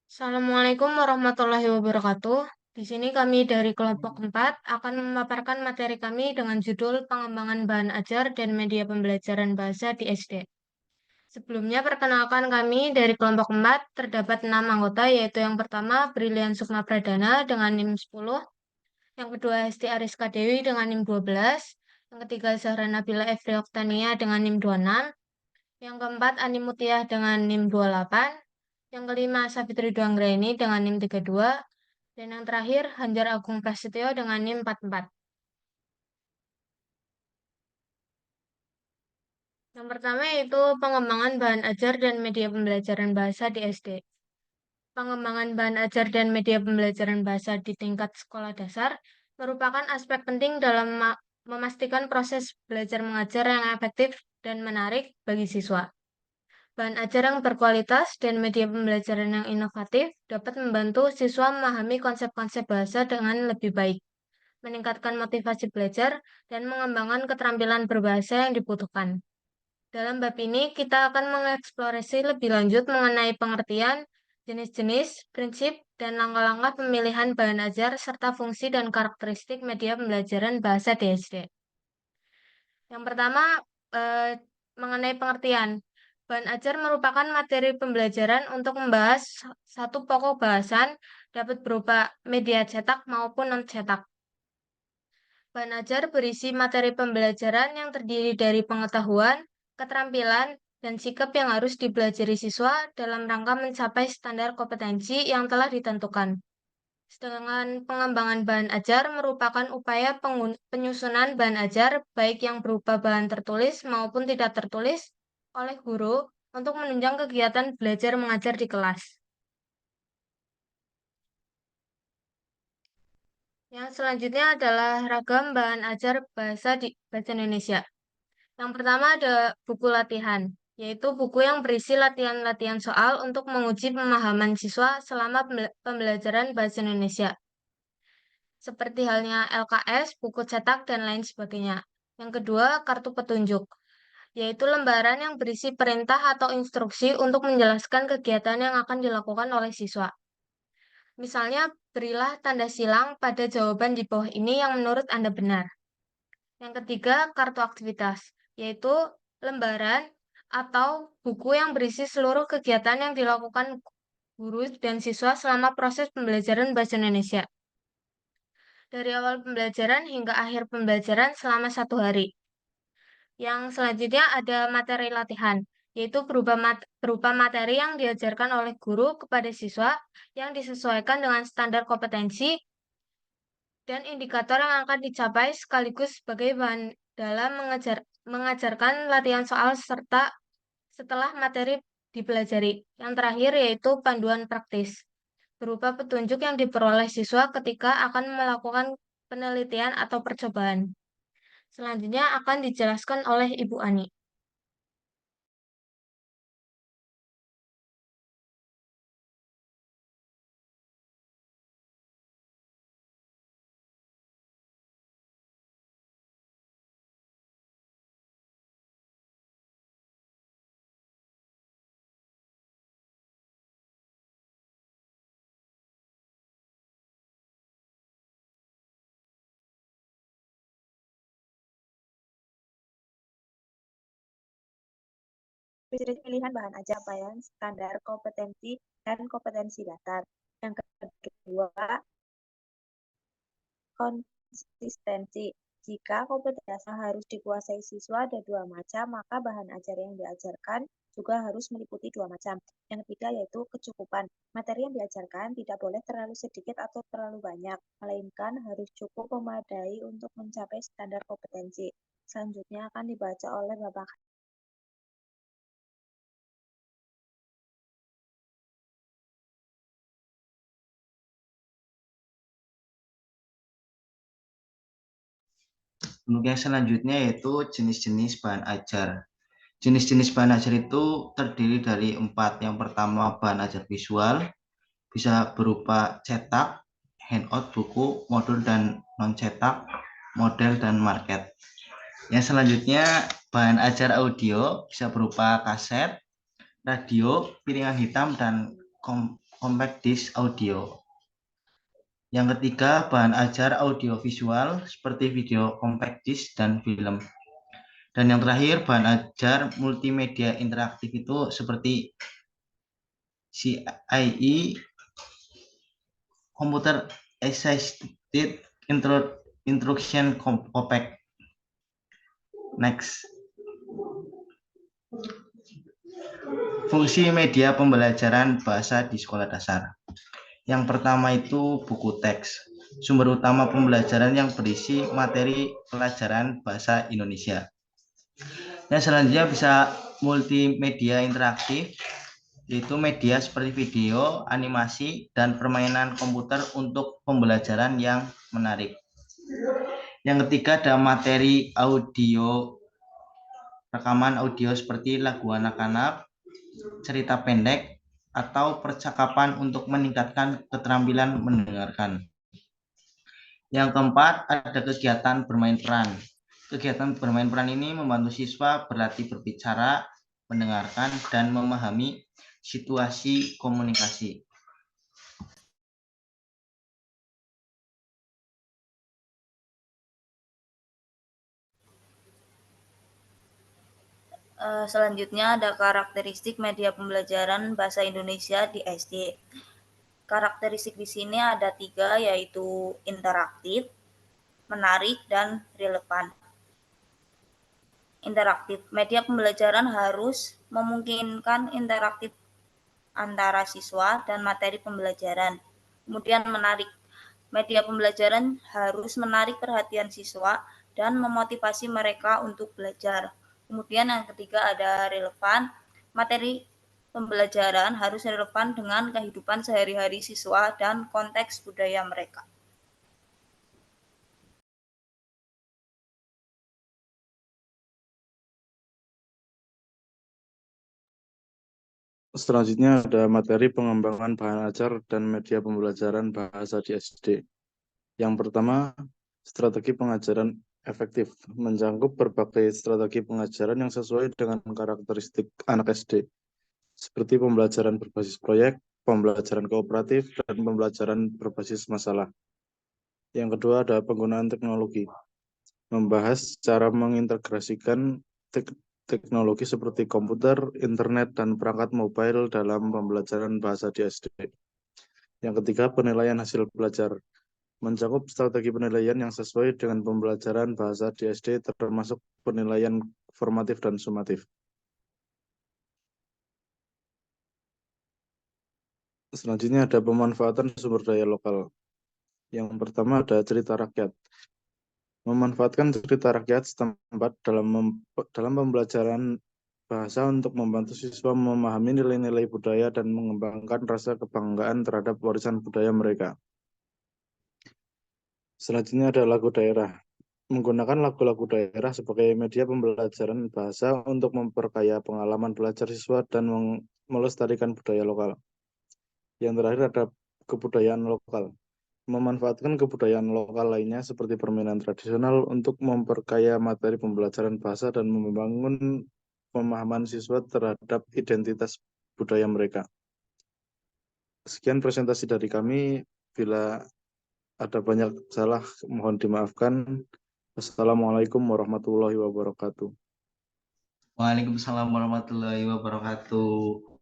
Assalamualaikum warahmatullahi wabarakatuh. Di sini kami dari kelompok 4 akan memaparkan materi kami dengan judul Pengembangan Bahan Ajar dan Media Pembelajaran Bahasa di SD. Sebelumnya perkenalkan kami dari kelompok 4 terdapat 6 anggota, yaitu yang pertama Brilian Sukma Pradana dengan NIM 10, yang kedua Hesti Ariska Dewi dengan NIM 12, yang ketiga Zahra Nabila Efri Oktania dengan NIM 26, yang keempat Ani Mutiah dengan NIM 28, yang kelima Savitri Duanggraini dengan NIM 32, dan yang terakhir Hanjar Agung Prasetyo dengan NIM 44. Yang pertama yaitu pengembangan bahan ajar dan media pembelajaran bahasa di SD. Pengembangan bahan ajar dan media pembelajaran bahasa di tingkat sekolah dasar merupakan aspek penting dalam memastikan proses belajar mengajar yang efektif dan menarik bagi siswa. Bahan ajar yang berkualitas dan media pembelajaran yang inovatif dapat membantu siswa memahami konsep-konsep bahasa dengan lebih baik, meningkatkan motivasi belajar, dan mengembangkan keterampilan berbahasa yang dibutuhkan. Dalam bab ini, kita akan mengeksplorasi lebih lanjut mengenai pengertian, jenis-jenis, prinsip, dan langkah-langkah pemilihan bahan ajar, serta fungsi dan karakteristik media pembelajaran bahasa di SD. Yang pertama, eh, mengenai pengertian. Bahan ajar merupakan materi pembelajaran untuk membahas satu pokok bahasan, dapat berupa media cetak maupun non-cetak. Bahan ajar berisi materi pembelajaran yang terdiri dari pengetahuan, keterampilan, dan sikap yang harus dipelajari siswa dalam rangka mencapai standar kompetensi yang telah ditentukan. Sedangkan pengembangan bahan ajar merupakan upaya penyusunan bahan ajar baik yang berupa bahan tertulis maupun tidak tertulis oleh guru untuk menunjang kegiatan belajar mengajar di kelas. Yang selanjutnya adalah ragam bahan ajar bahasa Indonesia. Yang pertama ada buku latihan, yaitu buku yang berisi latihan-latihan soal untuk menguji pemahaman siswa selama pembelajaran bahasa Indonesia, seperti halnya LKS, buku cetak, dan lain sebagainya. Yang kedua, kartu petunjuk, yaitu lembaran yang berisi perintah atau instruksi untuk menjelaskan kegiatan yang akan dilakukan oleh siswa. Misalnya, berilah tanda silang pada jawaban di bawah ini yang menurut Anda benar. Yang ketiga, kartu aktivitas, yaitu lembaran atau buku yang berisi seluruh kegiatan yang dilakukan guru dan siswa selama proses pembelajaran bahasa Indonesia. Dari awal pembelajaran hingga akhir pembelajaran selama 1 hari. Yang selanjutnya ada materi latihan, yaitu berupa materi yang diajarkan oleh guru kepada siswa yang disesuaikan dengan standar kompetensi dan indikator yang akan dicapai sekaligus sebagai bahan dalam mengajarkan latihan soal serta setelah materi dipelajari. Yang terakhir yaitu panduan praktis, berupa petunjuk yang diperoleh siswa ketika akan melakukan penelitian atau percobaan. Selanjutnya akan dijelaskan oleh Ibu Ani. Pilihan bahan ajar capaian standar kompetensi dan kompetensi dasar. Yang kedua, konsistensi. Jika kompetensi dasar harus dikuasai siswa ada 2 macam, maka bahan ajar yang diajarkan juga harus meliputi 2 macam. Yang ketiga yaitu kecukupan. Materi yang diajarkan tidak boleh terlalu sedikit atau terlalu banyak, melainkan harus cukup memadai untuk mencapai standar kompetensi. Selanjutnya akan dibaca oleh Bapak. Kemudian selanjutnya yaitu jenis-jenis bahan ajar. Jenis-jenis bahan ajar itu terdiri dari 4. Yang pertama bahan ajar visual, bisa berupa cetak, handout, buku, modul, dan non-cetak, model, dan market. Yang selanjutnya, bahan ajar audio bisa berupa kaset, radio, piringan hitam, dan compact disc audio. Yang ketiga, bahan ajar audiovisual seperti video compact disc dan film. Dan yang terakhir, bahan ajar multimedia interaktif itu seperti CIE, Computer Assisted Instruction Compact. Next. Fungsi media pembelajaran bahasa di sekolah dasar. Yang pertama itu buku teks, sumber utama pembelajaran yang berisi materi pelajaran bahasa Indonesia. Yang selanjutnya bisa multimedia interaktif, yaitu media seperti video, animasi, dan permainan komputer untuk pembelajaran yang menarik. Yang ketiga ada materi audio, rekaman audio seperti lagu anak-anak, cerita pendek, atau percakapan untuk meningkatkan keterampilan mendengarkan. Yang keempat, ada kegiatan bermain peran. Kegiatan bermain peran ini membantu siswa berlatih berbicara, mendengarkan, dan memahami situasi komunikasi. Selanjutnya ada karakteristik media pembelajaran bahasa Indonesia di SD. Karakteristik di sini ada 3, yaitu interaktif, menarik, dan relevan. Interaktif, media pembelajaran harus memungkinkan interaktif antara siswa dan materi pembelajaran. Kemudian menarik, media pembelajaran harus menarik perhatian siswa dan memotivasi mereka untuk belajar. Kemudian yang ketiga ada relevan, materi pembelajaran harus relevan dengan kehidupan sehari-hari siswa dan konteks budaya mereka. Selanjutnya ada materi pengembangan bahan ajar dan media pembelajaran bahasa di SD. Yang pertama, strategi pengajaran efektif, mencakup berbagai strategi pengajaran yang sesuai dengan karakteristik anak SD, seperti pembelajaran berbasis proyek, pembelajaran kooperatif, dan pembelajaran berbasis masalah. Yang kedua ada penggunaan teknologi, membahas cara mengintegrasikan teknologi seperti komputer, internet, dan perangkat mobile dalam pembelajaran bahasa di SD. Yang ketiga, penilaian hasil belajar, mencakup strategi penilaian yang sesuai dengan pembelajaran bahasa di SD, termasuk penilaian formatif dan sumatif. Selanjutnya ada pemanfaatan sumber daya lokal. Yang pertama ada cerita rakyat. Memanfaatkan cerita rakyat setempat dalam pembelajaran bahasa untuk membantu siswa memahami nilai-nilai budaya dan mengembangkan rasa kebanggaan terhadap warisan budaya mereka. Selanjutnya ada lagu daerah. Menggunakan lagu-lagu daerah sebagai media pembelajaran bahasa untuk memperkaya pengalaman belajar siswa dan melestarikan budaya lokal. Yang terakhir ada kebudayaan lokal. Memanfaatkan kebudayaan lokal lainnya seperti permainan tradisional untuk memperkaya materi pembelajaran bahasa dan membangun pemahaman siswa terhadap identitas budaya mereka. Sekian presentasi dari kami. Bila ada banyak salah, mohon dimaafkan. Assalamualaikum warahmatullahi wabarakatuh. Waalaikumsalam warahmatullahi wabarakatuh.